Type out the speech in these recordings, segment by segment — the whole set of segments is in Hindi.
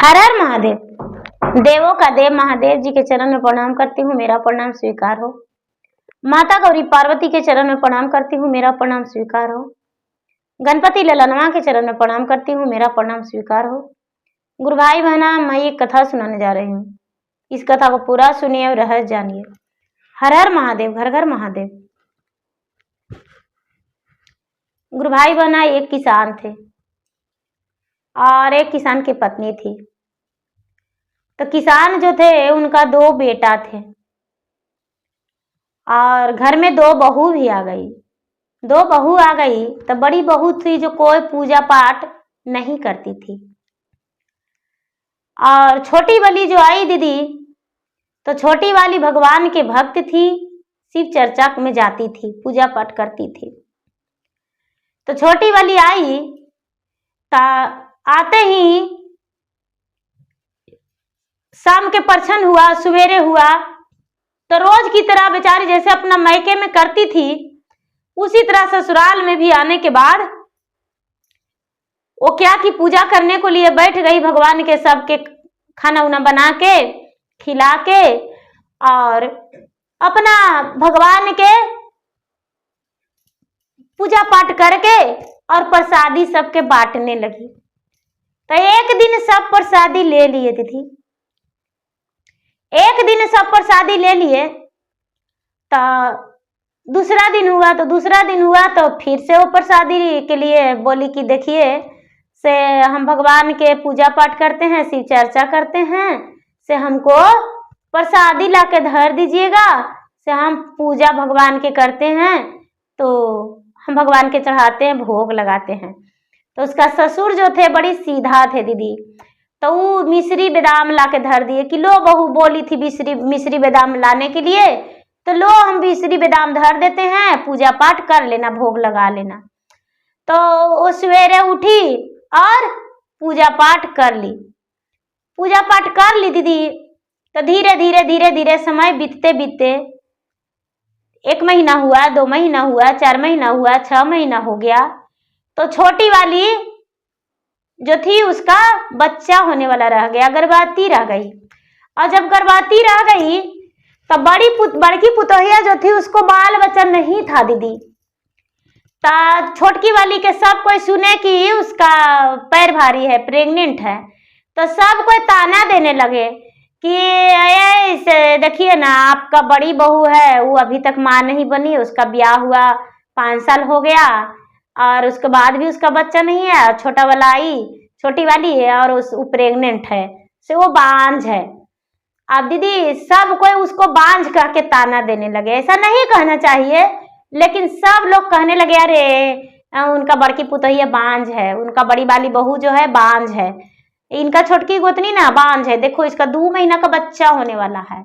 हर हर महादेव। देवों का देव महादेव जी के चरण में प्रणाम करती हूँ, मेरा प्रणाम स्वीकार हो। माता गौरी पार्वती के चरण में प्रणाम करती हूँ, मेरा प्रणाम स्वीकार हो। गणपति ललनवा के चरण में प्रणाम करती हूँ, मेरा प्रणाम स्वीकार हो। गुरु भाई बहना, मैं एक कथा सुनाने जा रही हूँ। इस कथा को पूरा सुनिए और रहस्य जानिए। हर हर महादेव, घर घर महादेव। गुरु भाई बहना, एक किसान थे और एक किसान की पत्नी थी। तो किसान जो थे उनका 2 बेटा थे और घर में 2 बहू भी आ गई। 2 बहू आ गई तो बड़ी बहू थी जो कोई पूजा पाठ नहीं करती थी, और छोटी वाली जो आई दीदी, तो छोटी वाली भगवान के भक्त थी, शिव चर्चा में जाती थी, पूजा पाठ करती थी। तो छोटी वाली आई ता आते ही शाम के परछन हुआ, सवेरे हुआ, तो रोज की तरह बेचारी जैसे अपना मायके में करती थी, उसी तरह ससुराल में भी आने के बाद वो क्या कि पूजा करने को लिए बैठ गई। भगवान के सबके खाना उना बना के खिला के और अपना भगवान के पूजा पाठ करके और प्रसादी सबके बांटने लगी। तो एक दिन सब प्रसादी ले लिए थी। एक दिन सब प्रसादी ले लिए तो दूसरा दिन हुआ तो फिर से वो प्रसादी के लिए बोली कि देखिए से हम भगवान के पूजा पाठ करते हैं, शिव चर्चा करते हैं, से हमको प्रसादी ला के धर दीजिएगा, से हम पूजा भगवान के करते हैं, तो हम भगवान के चढ़ाते हैं, भोग लगाते हैं। तो उसका ससुर जो थे बड़ी सीधा थे दीदी, तो वो मिश्री बादाम ला के धर दिए कि लो, बहू बोली थी मिश्री बादाम लाने के लिए, तो लो हम मिश्री बादाम धर देते हैं, पूजा पाठ कर लेना, भोग लगा लेना। तो वो सवेरे उठी और पूजा पाठ कर ली। पूजा पाठ कर ली दीदी। तो धीरे धीरे समय बीतते बीतते 1 महीना हुआ, 2 महीना हुआ, 4 महीना हुआ, 6 महीना हो गया। तो छोटी वाली जो थी उसका बच्चा होने वाला रह गया, गर्भवती रह गई। और जब गर्भवती रह गई तो बड़की पुतोहिया जो थी उसको बाल बच्चा नहीं था दीदी। तो छोटकी वाली के सब कोई सुने कि उसका पैर भारी है, प्रेग्नेंट है, तो सब कोई ताना देने लगे कि ऐसे देखिए ना, आपका बड़ी बहू है, वो अभी तक माँ नहीं बनी, उसका ब्याह हुआ 5 साल हो गया और उसके बाद भी उसका बच्चा नहीं है। छोटा वाला आई, छोटी वाली है और वो प्रेग्नेंट है, से वो बांझ है। अब दीदी सब कोई उसको बांझ कह के ताना देने लगे। ऐसा नहीं कहना चाहिए, लेकिन सब लोग कहने लगे अरे उनका बड़की पुतहिया बांझ है, उनका बड़ी वाली बहू जो है बांझ है, इनका छोटकी गोतनी ना बांझ है, देखो इसका 2 महीना का बच्चा होने वाला है,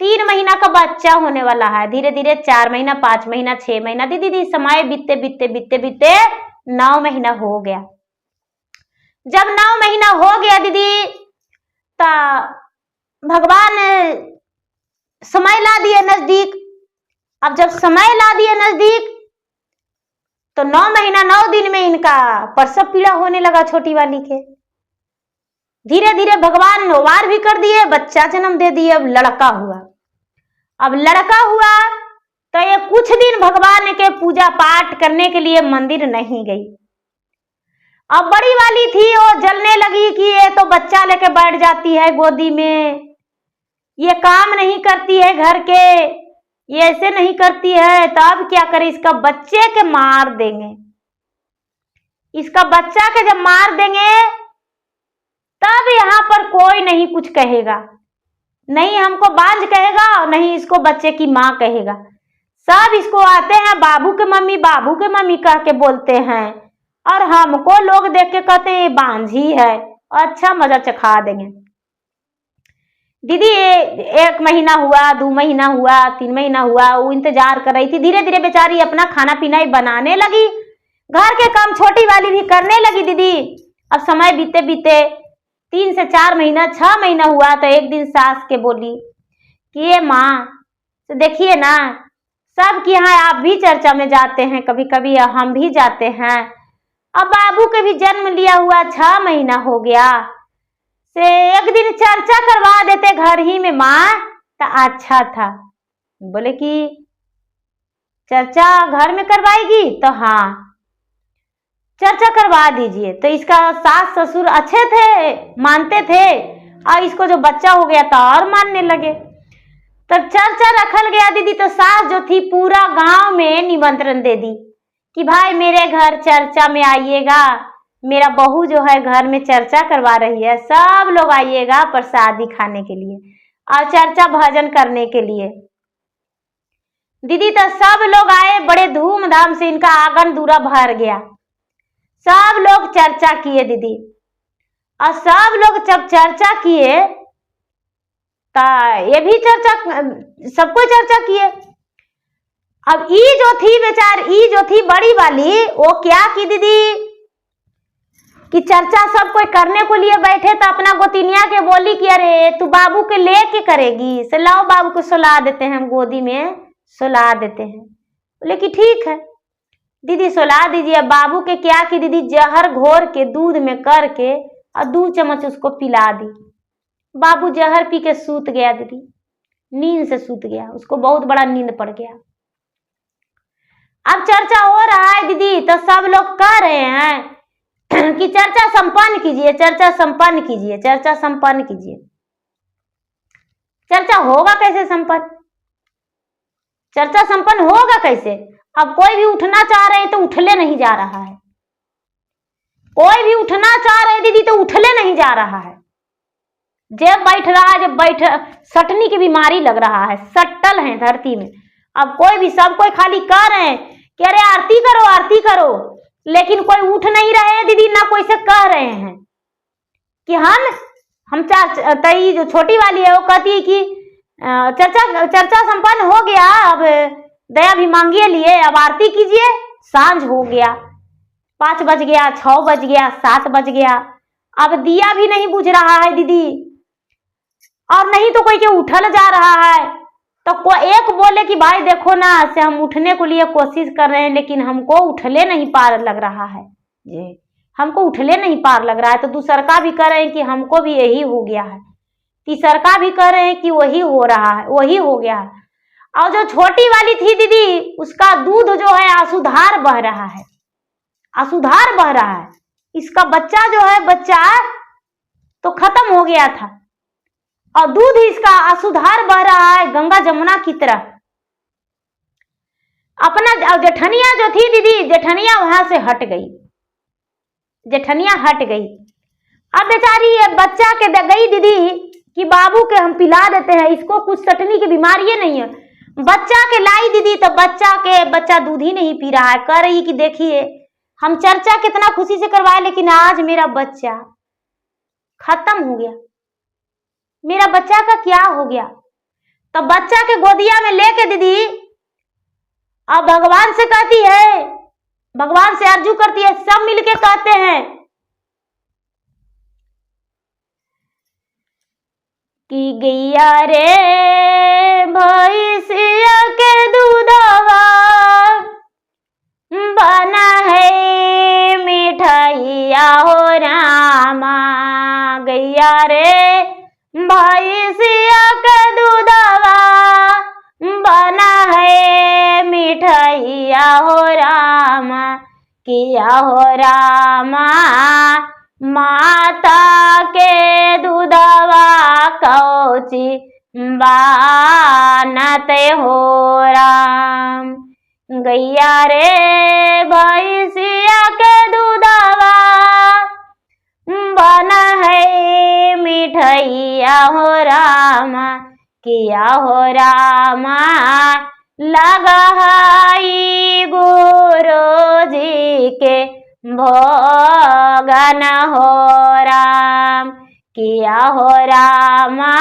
3 महीना का बच्चा होने वाला है। धीरे धीरे 4 महीना, 5 महीना, 6 महीना, दीदी समय बीतते बीतते बीतते बीतते 9 महीना हो गया। जब 9 महीना हो गया दीदी, तो भगवान समय ला दिए नजदीक। अब जब समय ला दिए नजदीक तो 9 महीना 9 दिन में इनका प्रसव पीड़ा होने लगा छोटी वाली के। धीरे धीरे भगवान वार भी कर दिए, बच्चा जन्म दे दिए। अब लड़का हुआ तो ये कुछ दिन भगवान के पूजा पाठ करने के लिए मंदिर नहीं गई। अब बड़ी वाली थी, वो जलने लगी कि ये तो बच्चा लेके बैठ जाती है गोदी में, ये काम नहीं करती है घर के, ये ऐसे नहीं करती है, तो अब क्या करे, इसका बच्चे के मार देंगे। इसका बच्चा के जब मार देंगे तब यहाँ पर कोई नहीं कुछ कहेगा, नहीं हमको बांझ कहेगा और नहीं इसको बच्चे की माँ कहेगा। सब इसको आते हैं बाबू के मम्मी कह के बोलते हैं, और हमको लोग देख के कहते हैं बांझ ही है, अच्छा मजा चखा देंगे। दीदी 1 महीना हुआ, 2 महीना हुआ, 3 महीना हुआ, वो इंतजार कर रही थी। धीरे धीरे बेचारी अपना खाना पीना ही बनाने लगी, घर के काम छोटी वाली भी करने लगी दीदी। अब समय बीते बीते 3 से 4 महीना, 6 महीना हुआ तो एक दिन सास के बोली कि ये माँ, तो देखिए ना, सबके यहाँ आप भी चर्चा में जाते हैं, कभी कभी हम भी जाते हैं, अब बाबू के भी जन्म लिया हुआ 6 महीना हो गया, से एक दिन चर्चा करवा देते घर ही में माँ तो अच्छा था। बोले कि चर्चा घर में करवाएगी तो हाँ चर्चा करवा दीजिए। तो इसका सास ससुर अच्छे थे, मानते थे, और इसको जो बच्चा हो गया था और मानने लगे। तब चर्चा रखल गया दीदी, तो सास जो थी पूरा गांव में निमंत्रण दे दी कि भाई मेरे घर चर्चा में आइएगा, मेरा बहू जो है घर में चर्चा करवा रही है, सब लोग आइएगा प्रसादी खाने के लिए और चर्चा भजन करने के लिए। दीदी तो सब लोग आए, बड़े धूमधाम से इनका आंगन दूरा भर गया। सब लोग चर्चा किए दीदी, और सब लोग जब चर्चा किए तो ये भी चर्चा, सबको चर्चा किए। अब ई जो थी बेचार, ई जो थी बड़ी वाली, वो क्या की दीदी कि चर्चा सब कोई करने को लिए बैठे तो अपना गोतिनिया के बोली कि अरे तू बाबू के लेके करेगी, से लाओ बाबू को सुला देते हैं, हम गोदी में सुला देते हैं। बोले कि ठीक है दीदी सुला दीजिए। बाबू के क्या की दीदी, जहर घोर के दूध में करके और 2 चम्मच उसको पिला दी। बाबू जहर पी के सूत गया दीदी, नींद से सूत गया, उसको बहुत बड़ा नींद पड़ गया। अब चर्चा हो रहा है दीदी, तो सब लोग कह रहे हैं कि चर्चा संपन्न कीजिए, चर्चा संपन्न कीजिए, चर्चा संपन्न कीजिए। चर्चा होगा कैसे संपन्न? चर्चा संपन्न होगा कैसे? अब कोई भी उठना चाह रहे हैं तो उठले नहीं जा रहा है, कोई भी उठना चाह रहे दीदी तो उठले नहीं जा रहा है। जब बैठ रहा है, जब बैठ सटनी की बीमारी लग रहा है, सट्टल है धरती में। अब कोई भी, सब कोई खाली कह रहे हैं कि अरे आरती करो आरती करो, लेकिन कोई उठ नहीं रहे हैं दीदी, ना कोई से कह रहे हैं कि हम तई जो छोटी वाली है वो कहती है कि चर्चा संपन्न हो गया, अब दया भी मांगिए लिए, अब आरती कीजिए। सांझ हो गया, 5 बज गया, 6 बज गया, 7 बज गया, अब दिया भी नहीं बुझ रहा है दीदी, और नहीं तो कोई के उठल जा रहा है। तो कोई एक बोले कि भाई देखो ना, से हम उठने को लिए कोशिश कर रहे हैं लेकिन हमको उठले नहीं पार लग रहा है जी, हमको उठले नहीं पार लग रहा है। तो दूसर का भी कह रहे हैं कि हमको भी यही हो गया है, तीसर का भी कह रहे हैं कि वही हो रहा है, वही हो गया है। और जो छोटी वाली थी दीदी, उसका दूध जो है आंसुधार बह रहा है, आंसुधार बह रहा है। इसका बच्चा जो है, बच्चा तो खत्म हो गया था और दूध इसका आंसुधार बह रहा है गंगा जमुना की तरह। अपना जेठनिया जो थी दीदी, जेठनिया वहां से हट गई, जेठनिया हट गई। अब बेचारी ये बच्चा के गई दीदी कि बाबू के हम पिला देते हैं, इसको कुछ सटनी की बीमारी नहीं है। बच्चा के लाई दीदी, तो बच्चा दूध ही नहीं पी रहा है। कह रही कि देखिए हम चर्चा कितना खुशी से करवाए, लेकिन आज मेरा बच्चा खत्म हो गया, मेरा बच्चा का क्या हो गया। तो बच्चा के गोदिया में लेके दीदी अब भगवान से कहती है, भगवान से अर्जू करती है, सब मिलके कहते हैं कि गैया रे भैंसिया के दूधवा बना है मिठाइया हो रामा। गैया रे भैंसिया के दूधवा बना है मिठाइया हो रामा। किया हो रामा माता के दूधवा कौची बानते हो राम। गैया रे भैंसिया के दूधवा बना है मिठाइया हो रामा। किया हो रामा लगाई गुरु जी के भोगन हो राम। किया हो रामा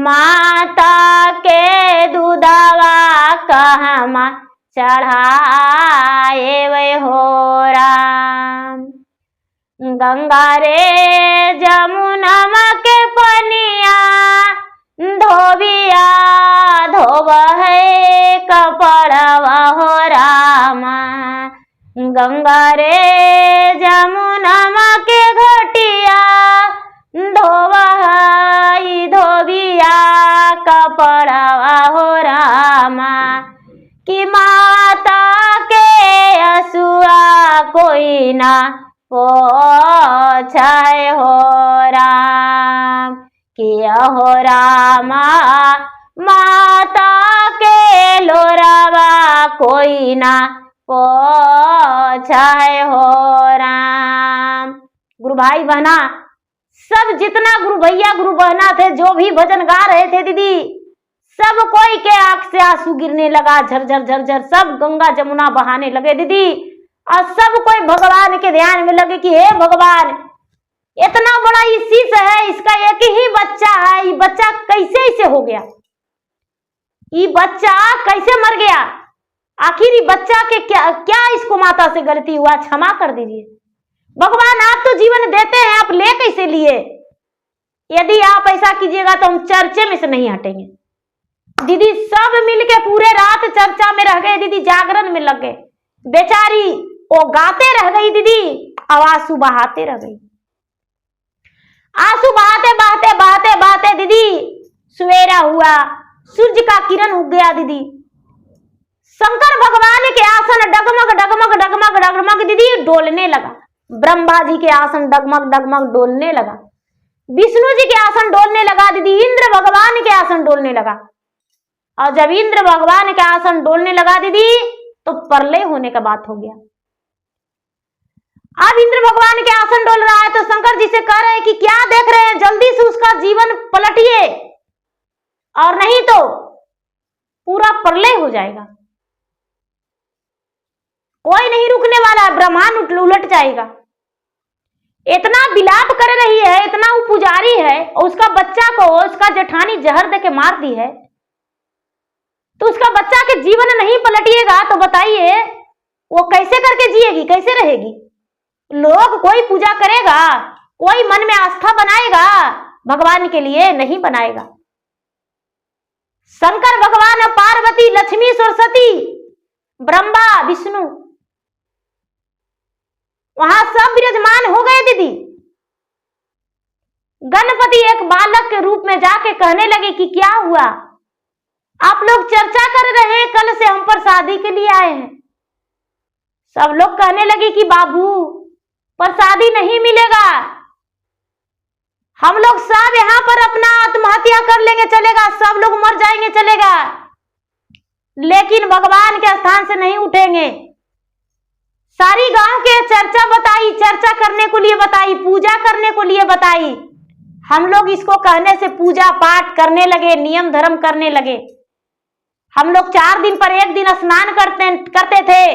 माता के दूधवा कहमा चढ़ाए वे हो राम। गंगा रे जमुना के पनिया धोबिया धोब है कपड़वा हो रामा। गंगा रे जमुना के घटिया धो किया हो रामा, माता के लोरावा कोई ना पोछाए हो राम। गुरु भाई बहना सब जितना गुरु भैया गुरु बहना थे, जो भी भजन गा रहे थे दीदी, सब कोई के आंख से आंसू गिरने लगा, झरझर झरझर, सब गंगा जमुना बहाने लगे दीदी। और सब कोई भगवान के ध्यान में लगे कि हे भगवान, इतना बड़ा ये शीश है, इसका एक ही बच्चा है, ये बच्चा कैसे इसे हो गया, ये बच्चा कैसे मर गया, आखिर ये बच्चा के क्या इसको माता से गलती हुआ, क्षमा कर दीजिए भगवान, आप तो जीवन देते हैं, आप ले कैसे लिए, यदि आप ऐसा कीजिएगा तो हम चर्चे में से नहीं हटेंगे। दीदी सब मिलके पूरे रात चर्चा में रह गए दीदी, जागरण में लग गए, बेचारी वो गाते रह गई दीदी, आंसू बहाते रह गई, आंसू बहाते बहाते बहाते बहाते दीदी सवेरा हुआ, सूर्य का किरण उग गया दीदी, शंकर भगवान के आसन डगमग डगमग डगमग डगमग दीदी डोलने लगा, ब्रह्मा जी के आसन डगमग डगमग डोलने लगा, विष्णु जी के आसन डोलने लगा दीदी, इंद्र भगवान के आसन डोलने लगा। और जब इंद्र भगवान के आसन डोलने लगा दीदी, तो प्रलय होने का बात हो गया। अब इंद्र भगवान के आसन डोल रहा है तो शंकर जी से कह रहे हैं कि क्या देख रहे हैं, जल्दी से उसका जीवन पलटिए, और नहीं तो पूरा प्रलय हो जाएगा, कोई नहीं रुकने वाला, ब्रह्मांड उलट जाएगा। इतना विलाप कर रही है, इतना वो पुजारी है, और उसका बच्चा को उसका जेठानी जहर देके मार दी है, तो उसका बच्चा के जीवन नहीं पलटिएगा तो बताइए वो कैसे करके जिएगी, कैसे रहेगी। लोग कोई पूजा करेगा, कोई मन में आस्था बनाएगा, भगवान के लिए नहीं बनाएगा। शंकर भगवान, पार्वती, लक्ष्मी, सरस्वती, ब्रह्मा, विष्णु वहां सब विराजमान हो गए दीदी। गणपति एक बालक के रूप में जाके कहने लगे कि क्या हुआ, आप लोग चर्चा कर रहे हैं, कल से हम पर शादी के लिए आए हैं। सब लोग कहने लगे कि बाबू प्रसादी नहीं मिलेगा, हम लोग सब यहाँ पर अपना आत्महत्या कर लेंगे चलेगा, सब लोग मर जाएंगे चलेगा, लेकिन भगवान के स्थान से नहीं उठेंगे। सारी गांव के चर्चा बताई, चर्चा करने को लिए बताई, पूजा करने को लिए बताई। हम लोग इसको कहने से पूजा पाठ करने लगे, नियम धर्म करने लगे। हम लोग 4 दिन पर 1 दिन स्नान करते थे,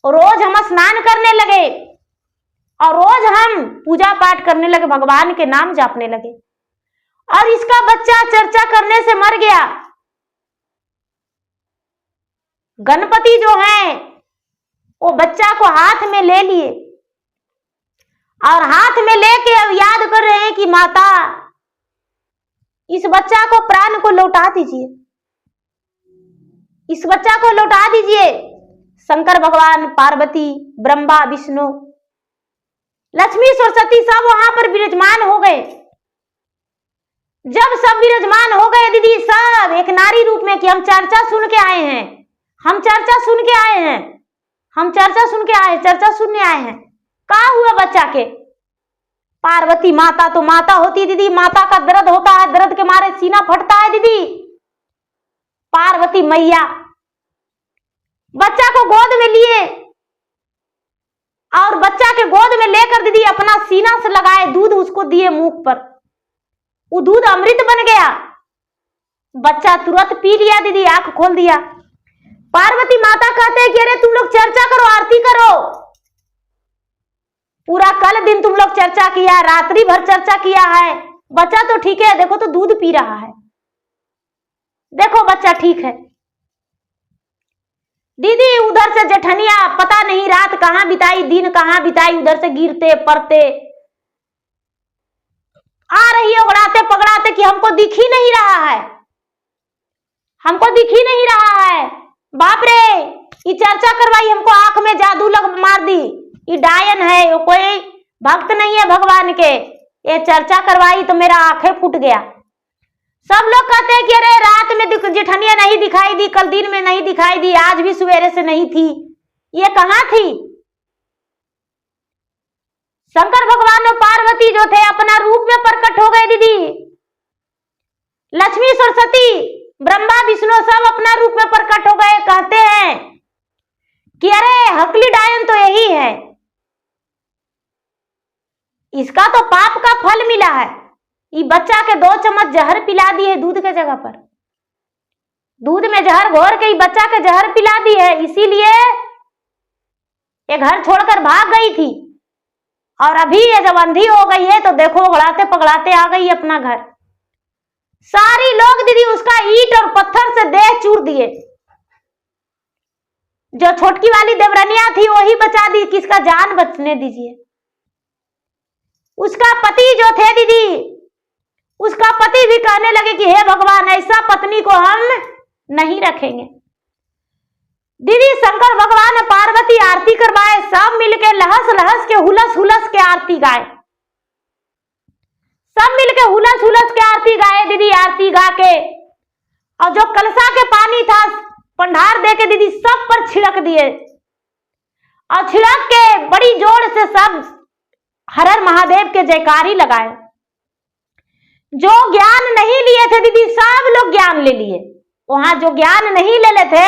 रोज हम स्नान करने लगे और रोज हम पूजा पाठ करने लगे, भगवान के नाम जापने लगे, और इसका बच्चा चर्चा करने से मर गया। गणपति जो है वो बच्चा को हाथ में ले लिए और हाथ में लेके अब याद कर रहे हैं कि माता इस बच्चा को प्राण को लौटा दीजिए, इस बच्चा को लौटा दीजिए। शंकर भगवान, पार्वती, ब्रह्मा, विष्णु, लक्ष्मी, सरस्वती सब वहां पर विराजमान हो गए। जब सब विराजमान हो गए दीदी, सब एक नारी रूप में कि हम चर्चा सुन के आए हैं, हम चर्चा सुन के आए हैं, हम चर्चा सुन के आए, चर्चा सुनने आए हैं। क्या हुआ बच्चा के? पार्वती माता तो माता होती दीदी, माता का दर्द होता है, दर्द के मारे सीना फटता है दीदी। पार्वती मैया बच्चा को गोद में लिए और बच्चा के गोद में लेकर दीदी अपना सीना से लगाए, दूध उसको दिए मुंह पर, वो दूध अमृत बन गया। बच्चा तुरंत पी लिया दीदी, आंख खोल दिया। पार्वती माता कहते हैं कि अरे तुम लोग चर्चा करो, आरती करो, पूरा कल दिन तुम लोग चर्चा किया, रात्रि भर चर्चा किया है, बच्चा तो ठीक है, देखो तो दूध पी रहा है, देखो बच्चा ठीक है। दीदी उधर से जेठनिया पता नहीं रात कहां बिताई, दिन कहां बिताई, उधर से गिरते पड़ते आ रही है, उड़ाते पकड़ाते कि हमको दिख ही नहीं रहा है, हमको दिख ही नहीं रहा है, बाप रे ये चर्चा करवाई, हमको आंख में जादू लग मार दी, ये डायन है, वो कोई भक्त नहीं है भगवान के, ये चर्चा करवाई तो मेरा आंखें फूट गया। सब लोग कहते हैं कि अरे रात में जेठनिया नहीं दिखाई दी, कल दिन में नहीं दिखाई दी, आज भी सवेरे से नहीं थी, ये कहां थी? शंकर भगवान और पार्वती जो थे अपना रूप में प्रकट हो गए दीदी, लक्ष्मी सरस्वती ब्रह्मा विष्णु सब अपना रूप में प्रकट हो गए। कहते हैं कि अरे हकली डायन तो यही है, इसका तो पाप का फल मिला है। ये बच्चा के 2 चम्मच जहर पिला दिए दूध के जगह पर, दूध में जहर घोर के बच्चा के जहर पिला दी है। इसीलिए ये घर छोड़कर भाग गई थी और अभी ये जब अंधी हो गई है तो देखो उगड़ाते पगड़ाते आ गई अपना घर। सारी लोग दीदी उसका ईंट और पत्थर से देह चूर दिए। जो छोटकी वाली देवरनिया थी वही बचा दी, किसका जान बचने दीजिए। उसका पति जो थे दीदी, उसका पति भी कहने लगे कि हे भगवान ऐसा पत्नी को हम नहीं रखेंगे। दीदी शंकर भगवान ने पार्वती आरती करवाए, सब मिलके लहस लहस के हुलस हुलस के आरती गाए, सब मिलके हुलस हुलस के आरती गाए दीदी। आरती गा के और जो कलसा के पानी था पंडार दे के दीदी सब पर छिड़क दिए और छिड़क के बड़ी जोर से सब हर हर महादेव के जयकारी लगाए। जो ज्ञान नहीं लिए थे दीदी सब लोग ज्ञान ले लिए, वहां जो ज्ञान नहीं ले ले थे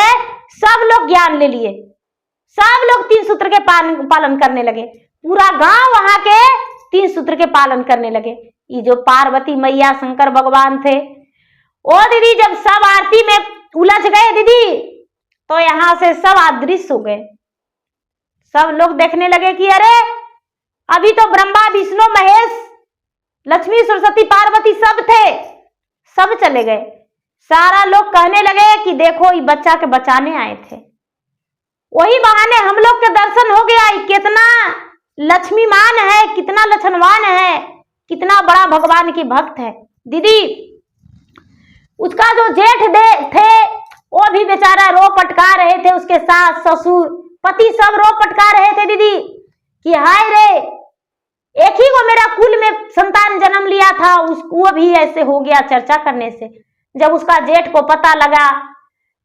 सब लोग ज्ञान ले लिए। सब लोग 3 सूत्र के पालन करने लगे, पूरा गांव वहां के 3 सूत्र के पालन करने लगे। ये जो पार्वती मैया शंकर भगवान थे ओ दीदी जब सब आरती में उलझ गए दीदी तो यहां से सब अदृश्य हो गए। सब लोग देखने लगे कि अरे अभी तो ब्रह्मा विष्णु महेश लक्ष्मी सरस्वती पार्वती सब थे, सब चले गए। सारा लोग कहने लगे कि देखो ये बच्चा के बचाने आए थे, वही बहाने हम लोग के दर्शन हो गया। कितना लक्ष्मीमान है, कितना लक्षणवान है, कितना बड़ा भगवान की भक्त है। दीदी उसका जो जेठ थे वो भी बेचारा रो पटका रहे थे, उसके सास ससुर पति सब रो पटका रहे थे दीदी कि हाय रे एक ही को मेरा कुल में संतान जन्म लिया था, वो भी ऐसे हो गया। चर्चा करने से जब उसका जेठ को पता लगा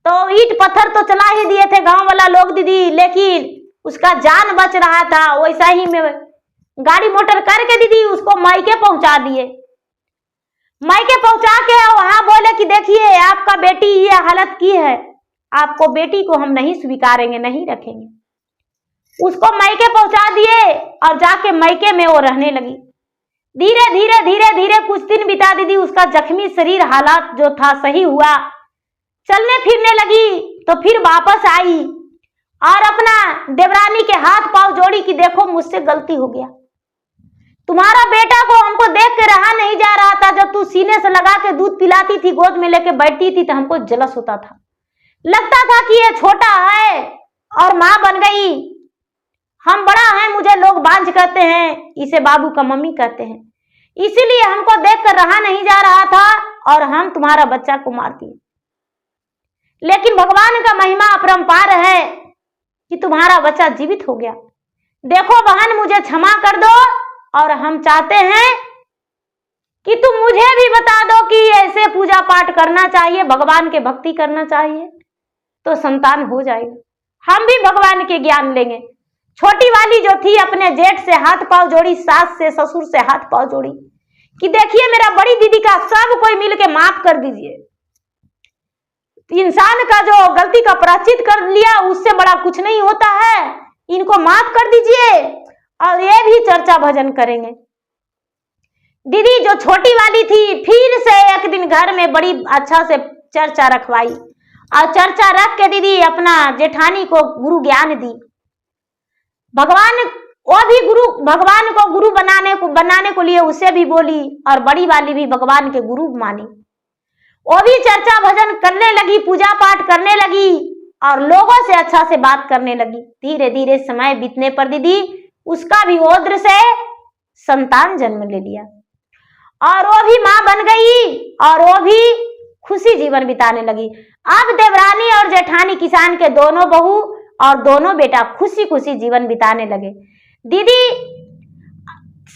तो ईंट पत्थर तो चला ही दिए थे गांव वाला लोग दीदी, लेकिन उसका जान बच रहा था। वैसा ही में गाड़ी मोटर करके दीदी उसको मायके पहुंचा दिए। मायके पहुंचा के वहां बोले कि देखिए आपका बेटी ये हालत की है, आपको बेटी को हम नहीं स्वीकारेंगे, नहीं रखेंगे। उसको मायके पहुंचा दिए और जाके मायके में वो रहने लगी। धीरे धीरे धीरे धीरे कुछ दिन बिता दीदी, उसका जख्मी शरीर हालात जो था सही हुआ, चलने फिरने लगी। तो फिर वापस आई और अपना देवरानी के हाथ पांव जोड़ी कि देखो मुझसे गलती हो गया, तुम्हारा बेटा को हमको देख के रहा नहीं जा रहा था। जब तू सीने से लगा के दूध पिलाती थी, गोद में लेके बैठती थी तो हमको जलस होता था, लगता था कि ये छोटा है और माँ बन गई, हम बड़ा है, मुझे लोग बांझ कहते हैं, इसे बाबू का मम्मी कहते हैं, इसीलिए हमको देख कर रहा नहीं जा रहा था और हम तुम्हारा बच्चा को मार दिए। लेकिन भगवान का महिमा अपरंपार है कि तुम्हारा बच्चा जीवित हो गया। देखो बहन मुझे क्षमा कर दो और हम चाहते हैं कि तुम मुझे भी बता दो कि ऐसे पूजा पाठ करना चाहिए, भगवान के भक्ति करना चाहिए तो संतान हो जाएगा। हम भी भगवान के ज्ञान लेंगे। छोटी वाली जो थी अपने जेठ से हाथ पांव जोड़ी, सास से ससुर से हाथ पांव जोड़ी कि देखिए मेरा बड़ी दीदी का सब कोई मिलके माफ कर दीजिए। इंसान का जो गलती का प्रायश्चित कर लिया उससे बड़ा कुछ नहीं होता है, इनको माफ कर दीजिए और ये भी चर्चा भजन करेंगे। दीदी जो छोटी वाली थी फिर से एक दिन घर में बड़ी अच्छा से चर्चा रखवाई और चर्चा रख के दीदी अपना जेठानी को गुरु ज्ञान दी। भगवान वो भी गुरु, भगवान को गुरु बनाने को लिए उसे भी बोली और बड़ी वाली भी भगवान के गुरु मानी। वो भी चर्चा भजन करने लगी, पूजा पाठ करने लगी और लोगों से अच्छा से बात करने लगी। धीरे धीरे समय बीतने पर दीदी उसका भी ओद्र से संतान जन्म ले लिया और वो भी मां बन गई और वो भी खुशी जीवन बिताने लगी। अब देवरानी और जेठानी किसान के दोनों बहू और दोनों बेटा खुशी खुशी जीवन बिताने लगे। दीदी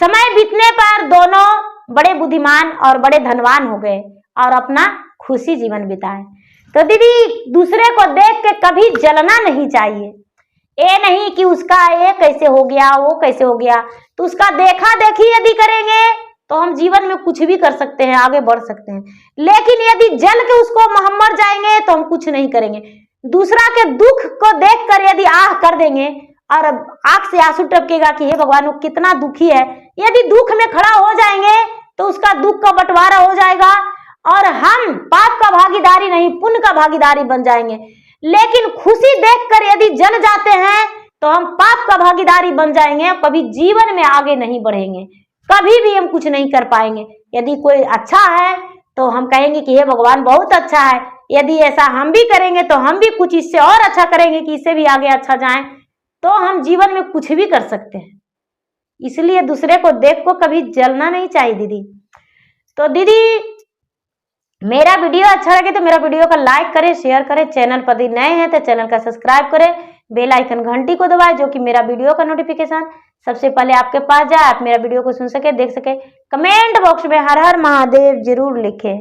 समय बीतने पर दोनों बड़े बुद्धिमान और बड़े धनवान हो गए और अपना खुशी जीवन बिताए। तो दीदी दूसरे को देख के कभी जलना नहीं चाहिए। ये नहीं कि उसका ये कैसे हो गया, वो कैसे हो गया, तो उसका देखा देखी यदि करेंगे तो हम जीवन में कुछ भी कर सकते हैं, आगे बढ़ सकते हैं। लेकिन यदि जल के उसको हम मर जाएंगे तो हम कुछ नहीं करेंगे। दूसरा के दुख को देखकर यदि आह कर देंगे और आंख से आंसू टपकेगा कि हे भगवान वो कितना दुखी है, यदि दुख में खड़ा हो जाएंगे तो उसका दुख का बंटवारा हो जाएगा और हम पाप का भागीदारी नहीं पुण्य का भागीदारी बन जाएंगे। लेकिन खुशी देखकर यदि जल जाते हैं तो हम पाप का भागीदारी बन जाएंगे और कभी जीवन में आगे नहीं बढ़ेंगे, कभी भी हम कुछ नहीं कर पाएंगे। यदि कोई अच्छा है तो हम कहेंगे कि हे भगवान बहुत अच्छा है, यदि ऐसा हम भी करेंगे तो हम भी कुछ इससे और अच्छा करेंगे कि इससे भी आगे अच्छा जाए, तो हम जीवन में कुछ भी कर सकते हैं। इसलिए दूसरे को देख को कभी जलना नहीं चाहिए दीदी। तो दीदी मेरा वीडियो अच्छा लगे तो मेरा वीडियो को लाइक करें, शेयर करें, चैनल पर यदि नए हैं तो चैनल का सब्सक्राइब करें, बेल आइकन घंटी को दबाएं जो कि मेरा वीडियो का नोटिफिकेशन सबसे पहले आपके पास जाए, आप मेरा वीडियो को सुन सके, देख सके। कमेंट बॉक्स में हर हर महादेव जरूर लिखें।